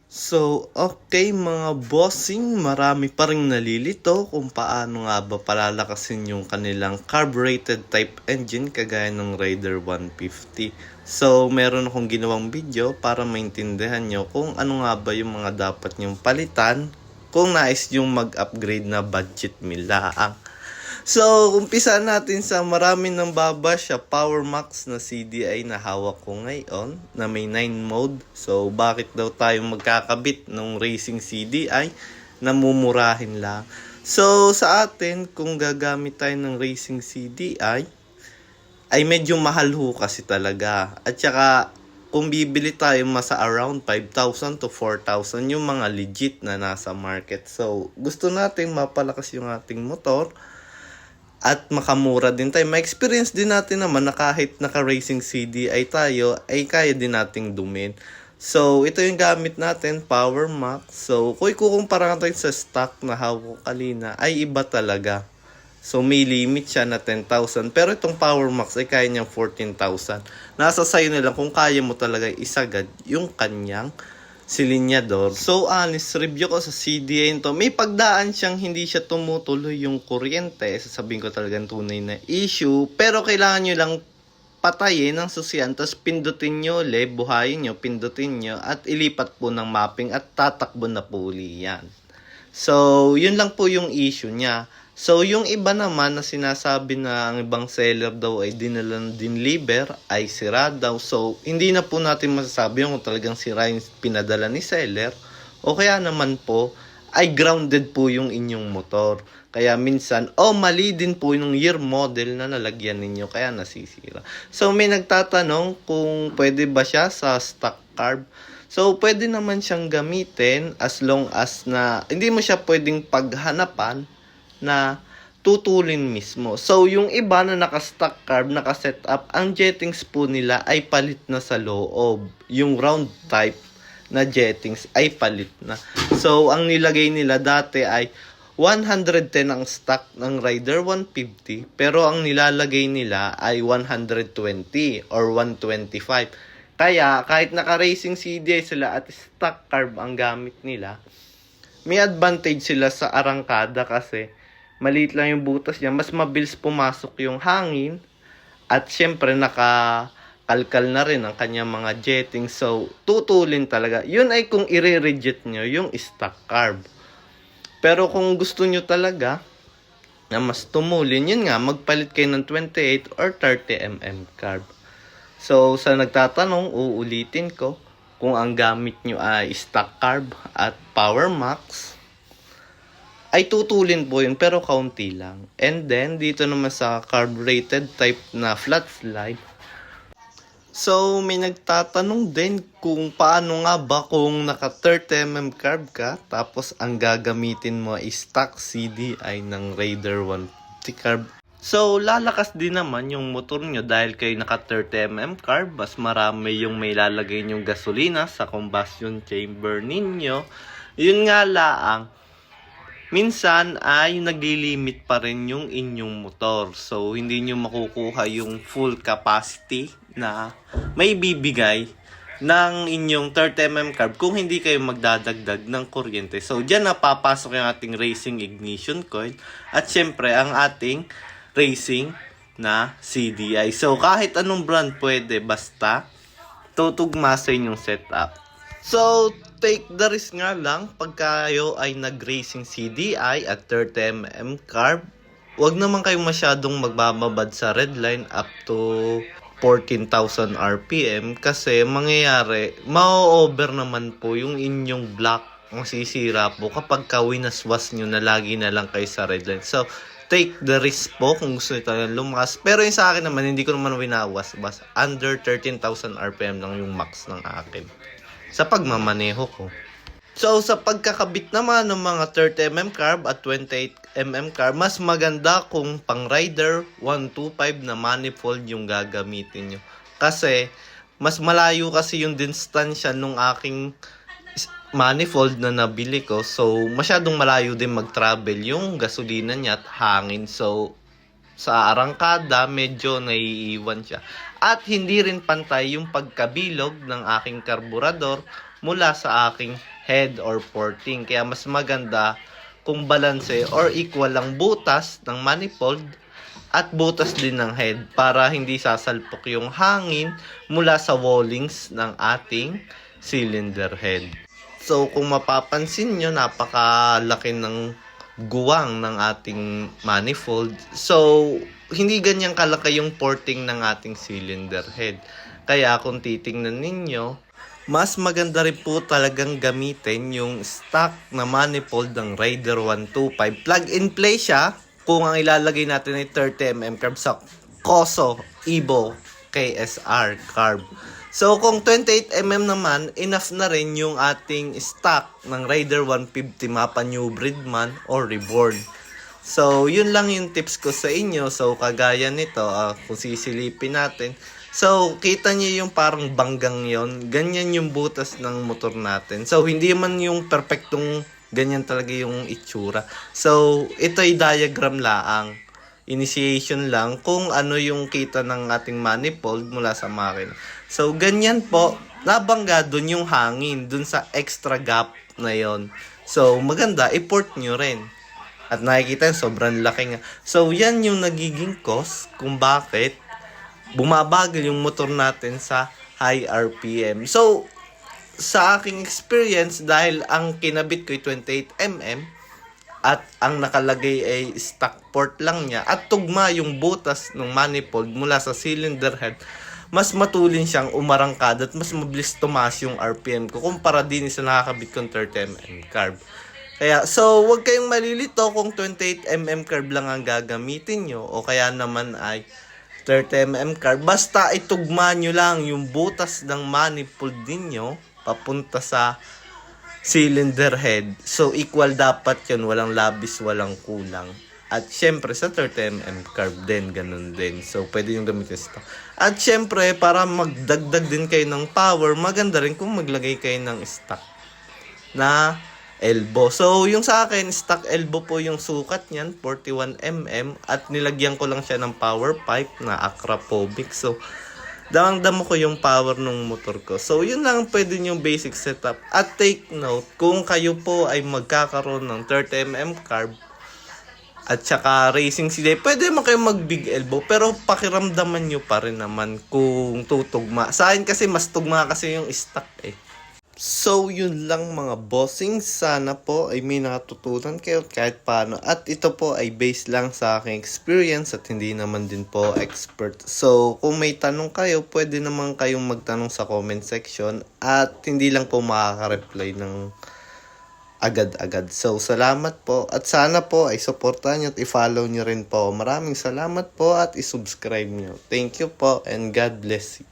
Okay mga bossing, marami pa ring nalilito kung paano nga ba palalakasin yung kanilang carbureted type engine kagaya ng Raider 150. Meron akong ginawang video para maintindihan nyo kung ano nga ba yung mga dapat nyong palitan kung nais yung mag-upgrade na budget meal laang. Umpisa natin sa marami ng babash sa Power Max na CDI na hawak ko ngayon na may 9 mode. Bakit daw tayo magkakabit ng racing CDI na mumurahin lang? Sa atin, kung gagamit tayo ng racing CDI, ay medyo mahal ho kasi talaga. At saka, kung bibili tayo masa around 5,000 to 4,000 yung mga legit na nasa market. Gusto natin mapalakas yung ating motor at makamura din tayo. Ma-experience din natin naman na kahit naka-racing CD ay tayo, ay kaya din nating dumin. Ito yung gamit natin, Power Max. Kung ikukumpara natin sa stock na hawak kanina, ay iba talaga. May limit siya na 10,000. Pero itong Power Max ay kaya niyang 14,000. Nasa sayo nila kung kaya mo talaga isagad yung kanyang silinyador. Honest review ko sa CDI nito, may pagdaan siyang hindi siya tumutuloy yung kuryente. Sasabihin ko talagang tunay na issue. Pero kailangan nyo lang patayin ang susian, tapos pindutin nyo ulit, buhayin nyo, pindutin nyo, at ilipat po ng mapping at tatakbo na po uli yan. Yun lang po yung issue niya. Yung iba naman na sinasabi na ang ibang seller daw ay dinalan din liver ay sira daw. Hindi na po natin masasabi kung talagang sira yung pinadala ni seller o kaya naman po ay grounded po yung inyong motor. Kaya minsan, mali din po yung year model na nalagyan ninyo kaya nasisira. May nagtatanong kung pwede ba siya sa stock carb. Pwede naman siyang gamitin as long as na hindi mo siya pwedeng paghanapan na tutulin mismo. Yung iba na naka-stock carb, naka-setup, ang jettings po nila ay palit na sa loob. Yung round type na jettings ay palit na. Ang nilagay nila dati ay 110 ang stock ng Rider 150, pero ang nilalagay nila ay 120 or 125. Kaya, kahit naka-racing CDI sila at stock carb ang gamit nila, may advantage sila sa arangkada kasi maliit lang yung butas niya, mas mabilis pumasok yung hangin at syempre nakakalkal na rin ang kanyang mga jetting. Tutulin talaga. Yun ay kung i-reject nyo yung stock carb. Pero kung gusto nyo talaga na mas tumulin, yun nga, magpalit kayo ng 28 or 30mm carb. Sa nagtatanong, uulitin ko, kung ang gamit nyo ay stock carb at Power Max, ay tutulin po yun pero kaunti lang. And then, dito naman sa carbureted type na flat slide. May nagtatanong din kung paano nga ba kung naka 30mm carb ka, tapos ang gagamitin mo ay stock CDI ng Raider 150 carb. Lalakas din naman yung motor nyo dahil kayo naka 30mm carb, mas marami yung may lalagay nyong gasolina sa combustion chamber ninyo. Yun nga laang, minsan ay naglilimit pa rin yung inyong motor. Hindi nyo makukuha yung full capacity na may bibigay ng inyong 30mm carb kung hindi kayo magdadagdag ng kuryente. Diyan na papasok yung ating racing ignition coil at syempre ang ating racing na CDI. Kahit anong brand pwede basta tutugma sa inyong setup. Take the risk nga lang pag kayo ay nag-racing CDI at 30mm carb. Huwag naman kayong masyadong magbababad sa red line up to 14,000 RPM kasi mangyayari, ma-over naman po yung inyong block. Masisira po kapag kawinaswas nyo na lagi na lang kayo sa red line. Take the risk po kung gusto nyo talagang lumakas. Pero yung sa akin naman, hindi ko naman winawas. Basta under 13,000 RPM lang yung max ng akin sa pagmamaneho ko. Sa pagkakabit naman ng mga 30mm carb at 28mm carb, mas maganda kung pang Rider 125 na manifold yung gagamitin nyo. Kasi, mas malayo kasi yung distansya nung aking manifold na nabili ko. Masyadong malayo din mag-travel yung gasolina niya at hangin. Sa arangkada, medyo naiiwan siya. At hindi rin pantay yung pagkabilog ng aking karburador mula sa aking head or porting. Kaya mas maganda kung balanse or equal lang butas ng manifold at butas din ng head para hindi sasalpok yung hangin mula sa wallings ng ating cylinder head. So kung mapapansin nyo, napakalaki ng guwang ng ating manifold. So hindi ganyang kalaki yung porting ng ating cylinder head. Kaya kung titingnan ninyo, mas maganda rin po talagang gamitin yung stock na manifold ng Raider 125. Plug and play siya kung ang ilalagay natin ay 30mm carb sa Koso Evo KSR carb. So kung 28mm naman, enough na rin yung ating stock ng Raider 150 mapa new breed man or reborn. So yun lang yung tips ko sa inyo. So kagaya nito, kung sisilipin natin, so kita niyo yung parang banggang yon, ganyan yung butas ng motor natin. So hindi man yung perfectong ganyan talaga yung itsura. So ito ay diagram laang, initiation lang kung ano yung kita ng ating manifold mula sa makina. So ganyan po, nabangga dun yung hangin dun sa extra gap na yon. So maganda, i-port nyo rin. At nakikita sobrang laki nga. So yan yung nagiging cause kung bakit bumabagal yung motor natin sa high RPM. So sa aking experience, dahil ang kinabit ko ay 28mm at ang nakalagay ay stock port lang niya at tugma yung butas ng manifold mula sa cylinder head, mas matulin siyang umarangkada at mas mabilis tumaas yung RPM ko kumpara din sa nakakabit kong 30mm carb. Kaya, so, huwag kayong malilito kung 28mm carb lang ang gagamitin nyo o kaya naman ay 30mm carb. Basta itugma nyo lang yung butas ng manifold ninyo papunta sa cylinder head. So, equal dapat yun. Walang labis, walang kulang. At syempre, sa 30mm carb din, ganun din. So, pwede yung gamitin ito. At syempre, para magdagdag din kayo ng power, maganda rin kung maglagay kayo ng stock na elbow. So, yung sa akin, stock elbow po yung sukat niyan, 41mm. At nilagyan ko lang siya ng power pipe na Akrapovic. So, damang-damo ko yung power ng motor ko. So, yun lang pwede yung basic setup. At take note, kung kayo po ay magkakaroon ng 30mm carb at saka racing CJ, pwede naman kayo mag big elbow. Pero pakiramdaman nyo pa rin naman kung tutugma. Sa akin kasi mas tugma kasi yung stock eh. So, yun lang mga bossing. Sana po ay may nakatutunan kayo kahit paano. At ito po ay based lang sa aking experience at hindi naman din po expert. So, kung may tanong kayo, pwede naman kayong magtanong sa comment section. At hindi lang po makaka-reply ng agad-agad. So, salamat po. At sana po ay supportan nyo at i-follow nyo rin po. Maraming salamat po at i-subscribe nyo. Thank you po and God bless you.